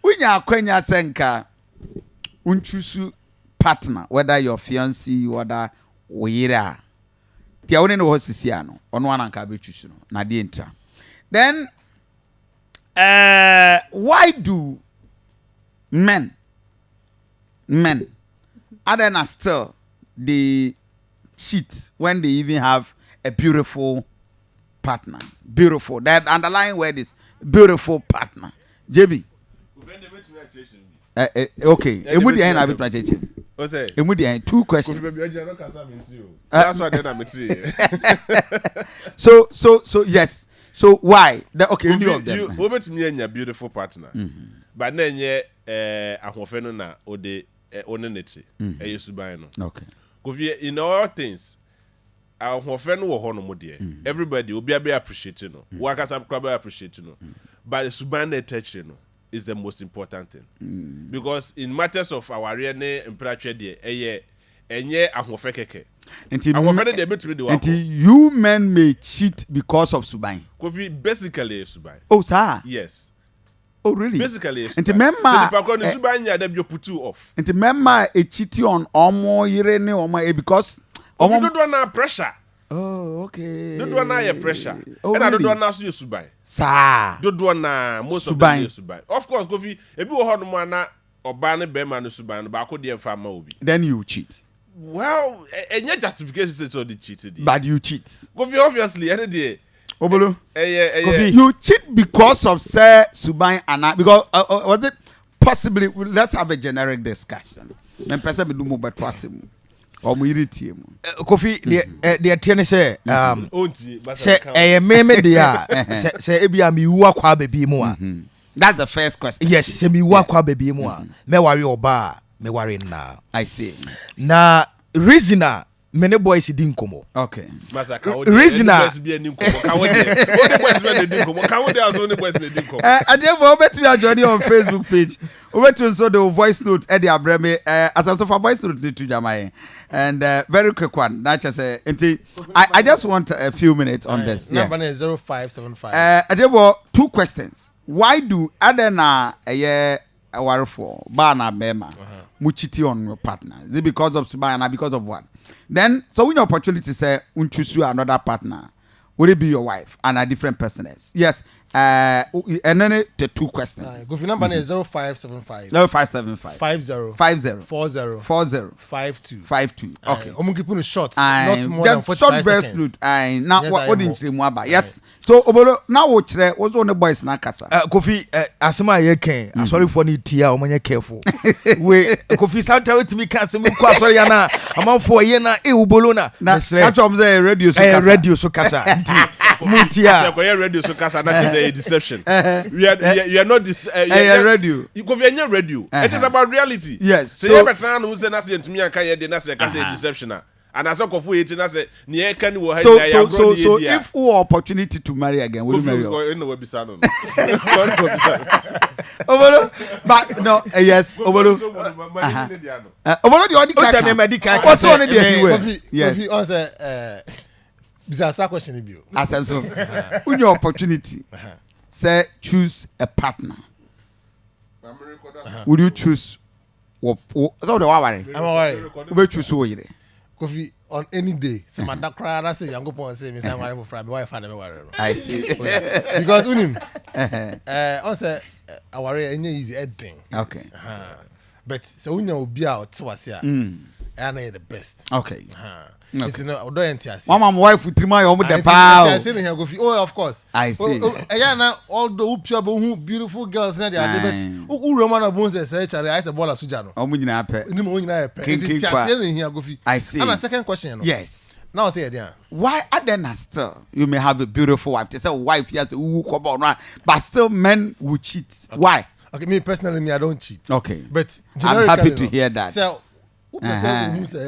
Unya kwenya senka unchusu partner, whether your fiancé, whether oyira. Tia one no hosisia no, ono ananka be chusu no, na de entra. Then why do men other than still they cheat when they even have a beautiful partner? Beautiful. That underlying word is beautiful partner. JB. Okay. Two questions. That's what I'm saying. So yes. So why? Okay, you over to me and your beautiful partner. But then ahofeno na ode oneneti e yesuban no. Okay. Because in all things ahofeno wo ho no mo de. Everybody obi be appreciate no. Waka subscriber appreciate no. But suban na touch no is the most important thing. Because in matters of our rene imperature de enye ahofe keke. And you men may cheat because of suban. Basically suban. Oh sir. Yes. Oh really? Basically suban. And remember suban ya dem you put you off. And remember a cheating on omo yire ne omo because omo don't do na pressure. Oh okay. Don't do na your pressure. And I don't do na so you suban. Sir. Don't do na most of them suban. Of course Kofi ebi wo ho no mo na oba ne be ma no suban ba ko de fa ma obi. Then you cheat. Well, and your justification is all the cheated. But you cheat. Kofi obviously any day. Obolo. You cheat because of say suban and because was it possibly? Let's have a generic discussion. Men person be do mo betwase mu. Or mo iriti mu. Kofi the tiene say say meme dia say ebia mi wu akwa baby mu a. That's the first question. Yes, say mi wu akwa baby mu a. Me worry oba. Me worry now. I see. Na reasoner many boys didn't come. Okay. Reasoner. I therefore bet me journey on Facebook page. Over to so the voice note Eddie Abreme as also for voice note to Jamai. And very quick one. Not just I just want a few minutes on this. Number is 0575. I therefore two questions. Why do Adena a year aware for Bana Bema? Muchiti on your partner. Is it because of Subana? Because of what? Then, so when your opportunity say, choose you another partner, would it be your wife and a different person is? Yes. And then the two questions. Go for number is 0575. 0575. 50. 40. 52. Okay. Keep short. Not more than 45 short seconds. Now what didn't you about? Yes. So now what's on the boys na kasa? Kofi asema ye ken. Sorry for ni tia omanye careful. We Kofi Santa with me can say kwa sorry na amount for ye na ubolo na. Catch up the radio so kasa. Radio so kasa. Mutia. Radio so kasa that is a deception. You are not this radio. You go via radio. It is about reality. Yes. So you better who say na say to me and can dey na say deception. And as a kofu eating na say near can wo so if who opportunity to marry again will you marry? But no yes Obolo the only what's on the yes answer bizarre question bi o asenso when your opportunity say choose a partner would you choose what so the worry I'm worry choose who you Kofi on any day say my dakra na say Yankopon say me say worry for friend my wife and me worry I see because unim on say worry any easy heading okay but so unya obi a otwase a and the best okay it's no do entiase mama my wife with my home the power oh of course I see na all the upia who beautiful girls na they are but who roman abon say chare I say bola suja no omo nyina pe ni mo nyina pe entiase na here gofi I see and a second question no yes now say there why Adena still you may have a beautiful wife they say wife yes who come on but still men will cheat why okay me personally I don't cheat okay but I'm happy to hear that so who say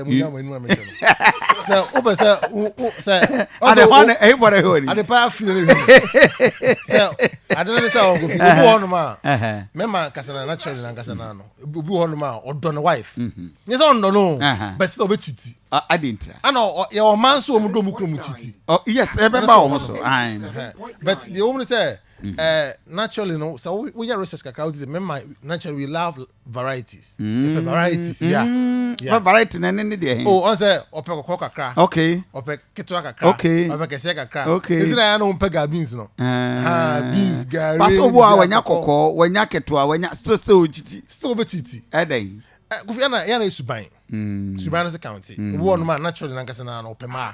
say and the one everybody heard at the pa feel say I don't know say go fi one ma me man kasana naturally na kasana no obi one ma odo no wife yes on no but still be chiti I didn't and your man so mu do mu kro mu chiti oh yes everybody also but the woman say naturally no so we are research kakra is remember naturally we love varieties varieties yeah variety na ne de oh on say ope kokko kakra okay ope keto kakra okay ope kese kakra okay is na no pega beans no beans gari pass obo a wanya kokko wanya keto a wanya so chiti still be chiti eden kofi yana suban suban no county wo no man naturally na kase na no ope ma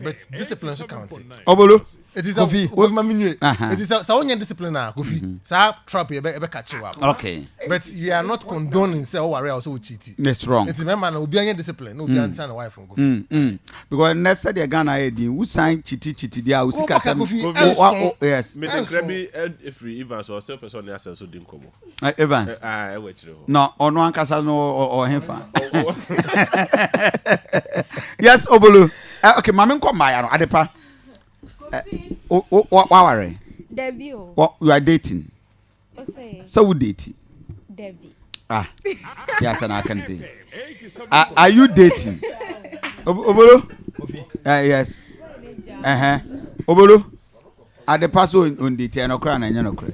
but discipline so county obolo it is kofi with my menu it is so onye discipline na kofi sa trap e be catch you up okay but you are not condoning say o worry also cheat that's wrong it remember na obi anya discipline no obi answer na wife kofi because next day Ghana head who sign chiti dia who sika say yes me think rebi if we even so self person dey access so dey komo Evans e we chire ho no ono ankasa no o hefa yes obolo okay mama nko maya no adepa what worry Debbie what you are dating so we dating Debbie yes and I can say are you dating obolo yes obolo adepa so on dating no kra na nya no kra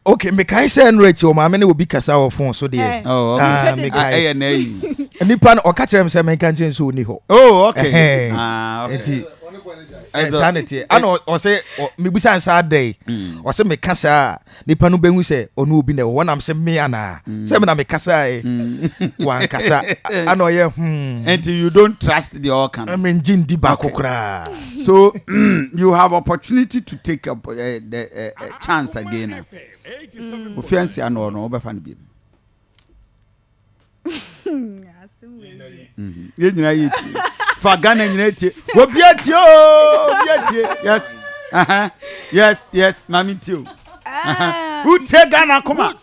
okay me kai say enrich o ma me ne obi kasa o phone so there me kai na yi nipa no o ka kire me say me kan chen so ni ho oh okay okay sanity ano o say me busa nsa dey o say me kasa nipa no behu say onu obi na wo nam say me ana say me na me kasa wan kasa ano ye until you don't trust the organ I mean jindi ba kokra so you have opportunity to take up the chance again ofiansi ano no obefa ne bi ye nyina ye ti fa Ghana nyina ti obi atie yes mami ti o who take GhanAkoma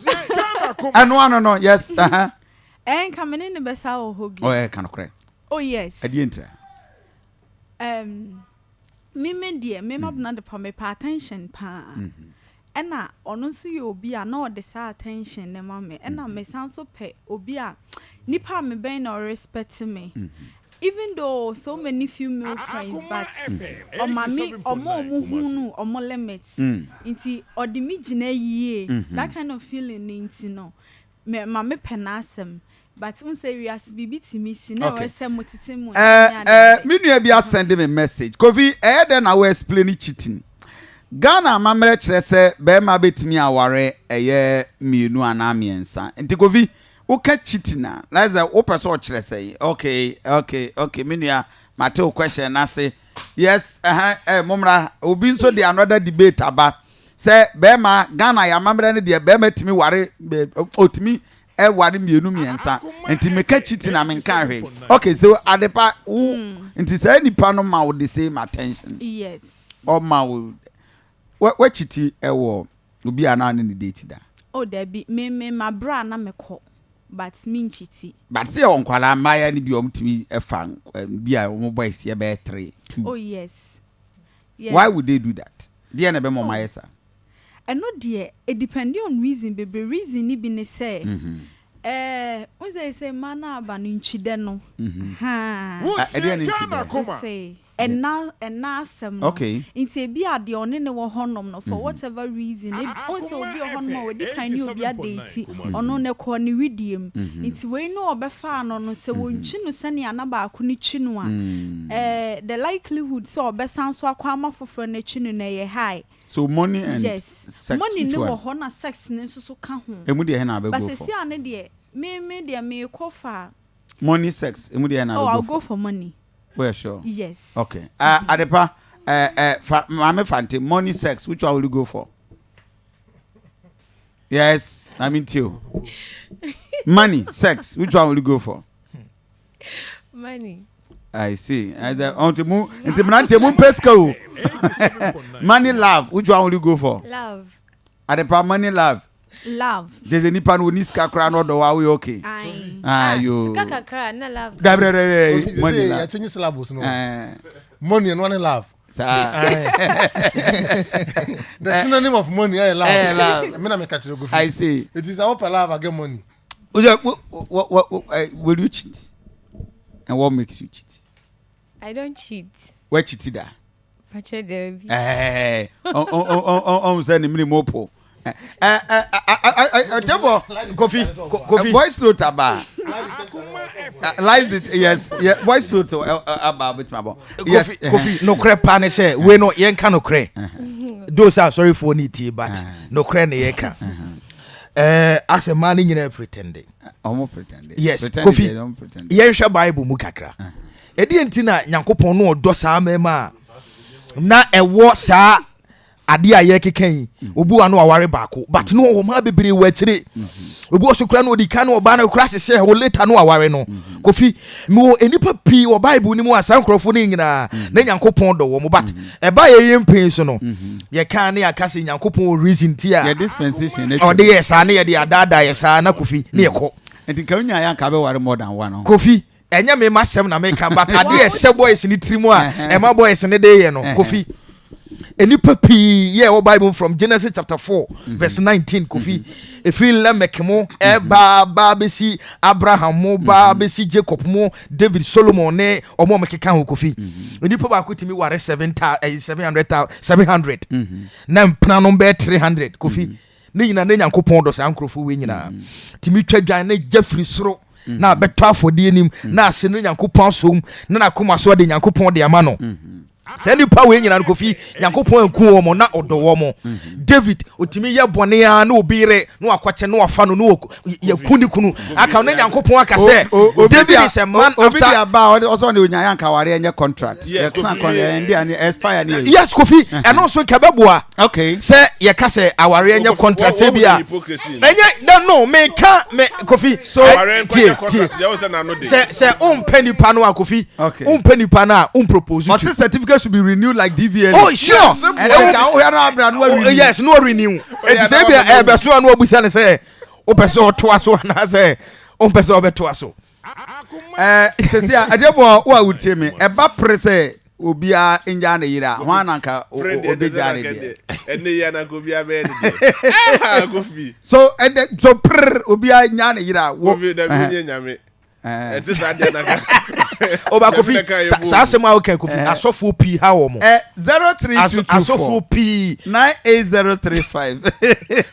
no yes en kamene ne besa wo hobi oh kan okre oh yes adi entra me die me mabna de pa me pay attention pa ena ono nso ye obi a na ode sa attention ne ma me ena me sanso pe obi a nipa me ben na respect me even though so many female friends but omo hunu omo limits nti ode mi gina yie that kind of feeling nti no me ma me penasem but un say we as bibi timi si na we say motitimu me nua bi send me message kofi then I will explain cheating Ghana mamre kire se be ma betimi aware mienu ana miensa nti kofi uka cheating na like that o person kire say okay me nua mate question na say yes momra obi nso dey another debate aba say be ma Ghana ya mamre ne dey be ma timi ware otimi ware mienu miensa nti meka cheating na menka hwe okay so adepa nti say nipa no ma with the same attention yes o ma what chiti ewo obi ana ne date da oh Debbie me ma bra na meko but me chiti but say on kwala maya ni bi omtimi efa bi a omo boys ye be 3 2 oh yes why would they do that there na be mo mayesa and no there it depending on reason baby reason ni bi ne say when say mana aba no nchide no e dey na say and now some okay inti bi ade one ne wo honom no for whatever reason if on say obi honom we dey kan you obi adate ono ne ko ne widiem inti we no obefa no no se wonchi no sane anaba ako ne twi no a the likelihood so obesan so akwa amafoforo na twi no na ye high so money and yes sex money ne wo ho na sex ne so ka ho emu de na be go for but se ane de me de me ko fa money sex emu de na be go for I'll go for money. Well, sure. Yes. Okay. Adepa, mame fante, money, sex. Which one will you go for? Yes, I mean you. Money, sex. Which one will you go for? Money. I see. Money, love. Which one will you go for? Love. Adepa, money, love. Love. Just any pan with niska crown or the wow, okay. You. Kakakra, na love. Money. I change syllables. No. Money and one love. The synonym of money, I love. I say. It is I hope I love, I get money. What will you cheat? And what makes you cheat? I don't cheat. Where cheated that? Hey. Send me more po. Coffee. Voice note about. Like this, yes. Voice note about with my boy. Yes, Coffee. No crap, pane say we no yen can no cray. Those are sorry for niti, but no cray ne yeka. As a man in pretending. Almost pretending. Yes, Coffee. Yen sha Bible mu kakra. Edi entina Nyankopon no odo saa mema na ewo saa ade aye keken obu anu aware baako but no wo ma bebere wa kire obu osukura no odika no oba na kura hye wo later no aware no Kofi me enipa pi wo Bible ni mu asankrofo ni nyina na Nyankopon do wo mu but eba ye yempen so no ye kan na yakase Nyankopon reason ti a your dispensation o de yes ana ye de adada yes ana Kofi na ye ko enti ka nya ya ka be ware more than one Kofi enya me masem na me kan but ade ese boys ni trimu a ema boys ne de ye no Kofi enipa pi yeah o Bible from Genesis chapter 4 verse 19 Kofi efri Lamek mo ba besi Abraham mo ba besi Jacob mo David Solomon ne omo mekeka ho Kofi enipa ba kotimi ware 700 na mpna no be 300 Kofi ne nyina ne Nyankopon do sa nkrofo we nyina timi twadwan ne Jeffrey soro na beto afode anim na ase no Nyankopon som na Akoma so de Nyankopon de ama no send you power nyina Kofi Nyankopon anku wo mo na odo wo mo David otimi ye bone a na obire na akwache na afa no na yakuni kunu aka na Nyankopon aka se David is a man after about also the onyan anka ware enye contract ye kan kon expire ni yes Kofi and also kabeboa okay say ye ka se aware enye contract e bia enye no me ka me Kofi so say penny pano a Kofi penny pana propose you certificate should be renewed like DVL. Oh sure. Yes, no renew. It say bia be so no obusa ne say o person to aso na say o person obeto aso. Say adefo wo awutie me e ba pre say obia enja na yira ho ananka obeja ne de. Enne ya na go bia be de. So pre obia nya na yira wo bi da bi nyame. It is that Oba Kofi sa asema okay Kofi asofo P ha wo mo 0322 asofo P 98035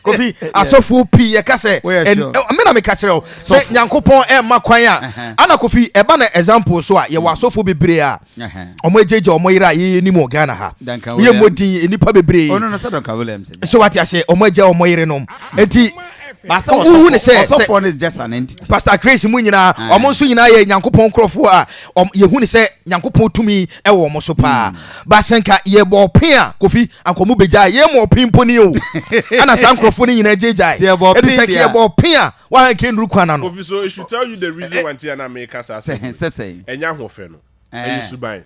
Kofi asofo P ye ka se me na me ka kire o se Nyankopon e ma kwan a ana Kofi e ba na example so a ye wa asofo bebre a omo ejeje omo yira ye ni mo Ghana ha ye modin enipa bebre no se don ka Williams so what ya say omo eje omo yire no enti Pastor is just an entity. Pastor Chris mu nyina omo so nyina ye Nyankopon krofo a ye hu ne se Nyankopon tumi e wo mo so pa ba senka ye bo pe a Kofi ankomu beja ye mo pimpo ni o ana san krofo ni nyina jejai e de se ye bo pe a wa han ke nru kwana no Kofi so it should tell you the reason why na make us say enya hofe no e suban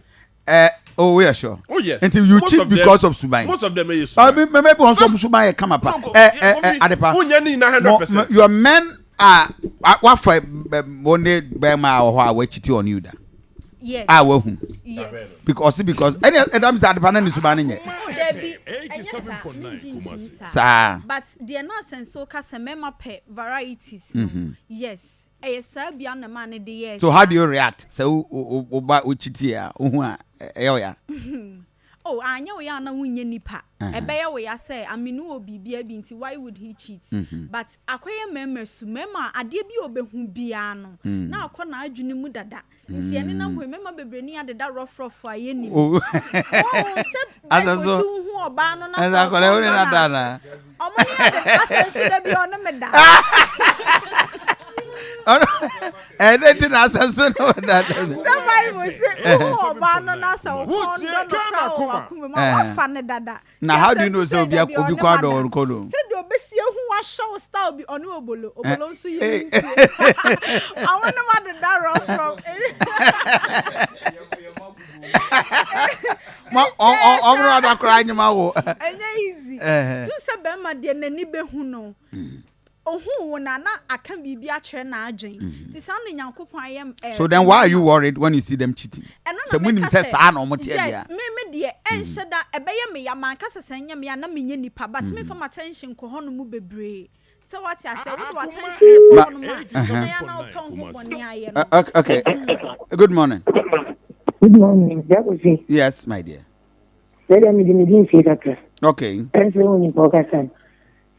oh we are sure. Oh yes. Until you cheat because of Subai. Most of them are Subai. Maybe on some Subai come up. Adepa. Unyani 100%. Your men are what for one day Bema or how we cheat on you da. Yes. Yes. Because any Adam is at the panel Subani. 87.9 Sir. But the nonsense so Casamema pet varieties. Yes. So how do you react? So uchitia ya. Oh, I know ya na wunye nipa. Ebeye we ya say aminu obi bia bi nti why would he cheat? But akoye memesu mema ade bi obehu bia no. Na akọ na adwene mu dada. Nti ene na hwe mema bebre ni adeda rough aye ni. Oh, azaso hu oba no na. Azaso le na dada. Omo ni ade asensu da bi ono meda. And then so no that. Somebody will say, "Oh, banana so now how do you know so be a Obiquado or Kodo? Said your best year who was show style be on Obolo, Obolo, so you. I want to that from. Ma omro ada kra nyima wo. Enye easy. Tu se be ma de nani be hu no. Ohu wo na aka bibi a kire na adwen. Ti sa na Nyankopon ayem. So then why are you worried when you see them cheating? So munim say sa na omo tie dia. Yes, me de enhye da ebeye me ya man kasa sanya me ya na menye nipa but me from attention ko hono mu bebre. So what you say what attention for hono ma. So na na opon ho boni aye no. Okay. Good morning. Good morning. That was it. Yes, my dear. Let me didn't say that. Okay. And so on in Pokasan.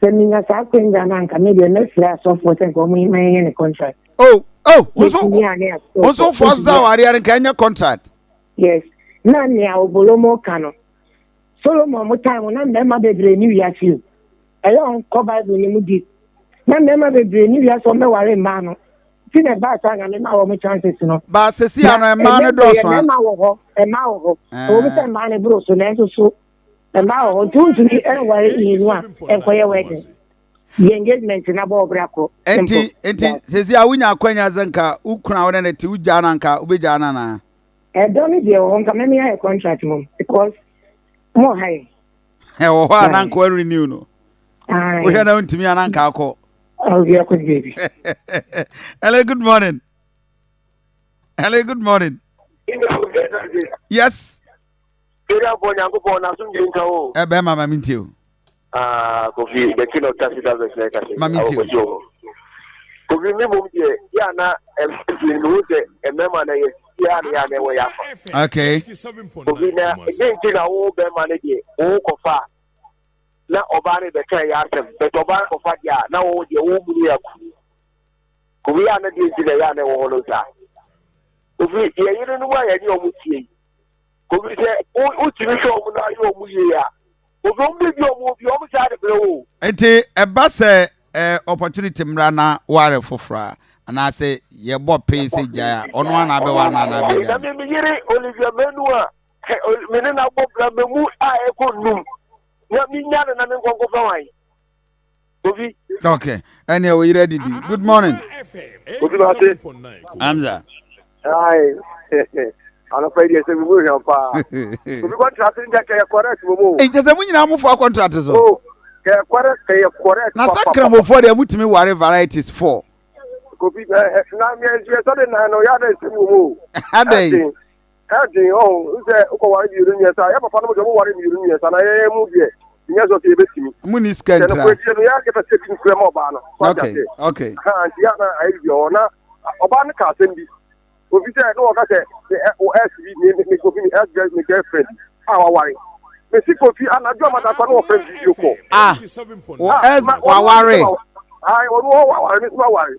Sending us out in Ghananka, maybe a next last of what I go in a contract. Oh, also for Zawari and Kenya contract. Yes. None now, Bolomo Cano. Solomon, what time when I remember the new year you. I don't cover the new deep. None remember the new year so no worry, man. See the bad time and our chances, you know. But see, I'm a man of those one. A mouth, over man, bro, so that's so. And now, don't to be anywhere in one and for your wedding. The engagement in a ball braco. Enti, says ya winya kwenya zanka ukuna wona ti ujana nka ubejana na. Don't need your own come me a contract mom because more high. Ho na nka renew no. We hear na ntimi ananka akọ. Oh, yeah, good baby. Hello, good morning. Hello, good morning. Yes. Ebe mama mintio. Kofi the king of taxi drivers like I say. Mamintio. Kofi me mum die ya na no se emema na ya na we ya. Okay. Kofi na again na wo be ma na die wo kofa. Na oba ne be kai ya tem. Be oba kofa dia na wo die wo mu ya ku. Kofi ya na die die ya na wo no ta. Kofi ye yire no wa ya ni o mu tie. Kofi se o tiri so mu na yo mu ye ya. Enti eba se opportunity mra na ware fofra ana se ye bo pay se jaya ono ana be wana na be ja me yire Olivia Menua me ne na bo bra me mu a e ko num na mi nya na me nkonko fa wan Kofi okay any we ready good morning Amza ai ana faidi ese mi mu hwa pa Kofi contract nja ke correct mo e je se munyina mo for contract so oh ke correct na sakra mo for de mutimi ware varieties 4 Kofi na mi e so de na no ya de se mo adai Adi oh nse uko wari biru nyesa ya papa no mo wari biru nyesa na ye mu die nyeso ke betimi muni skantra ya ke ta se tin kure mo ba no okay ha ya na ai bi ona oba ne ka sembi Kofi se no ka se o SB ni Kofi ni SB ni girlfriend awa wari me si Kofi anajo amata kwa no friend video call o S wa wari ai o no wa wari ni wa wari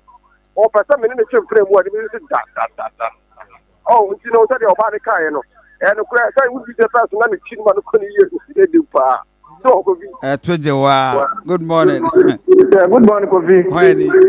o pesa me ne chem frame wa ni me si da oh you know that oba ne kai no and kura sai we be the person na me chin ma no ko ni ye de pa so Kofi toje wa good morning good morning Kofi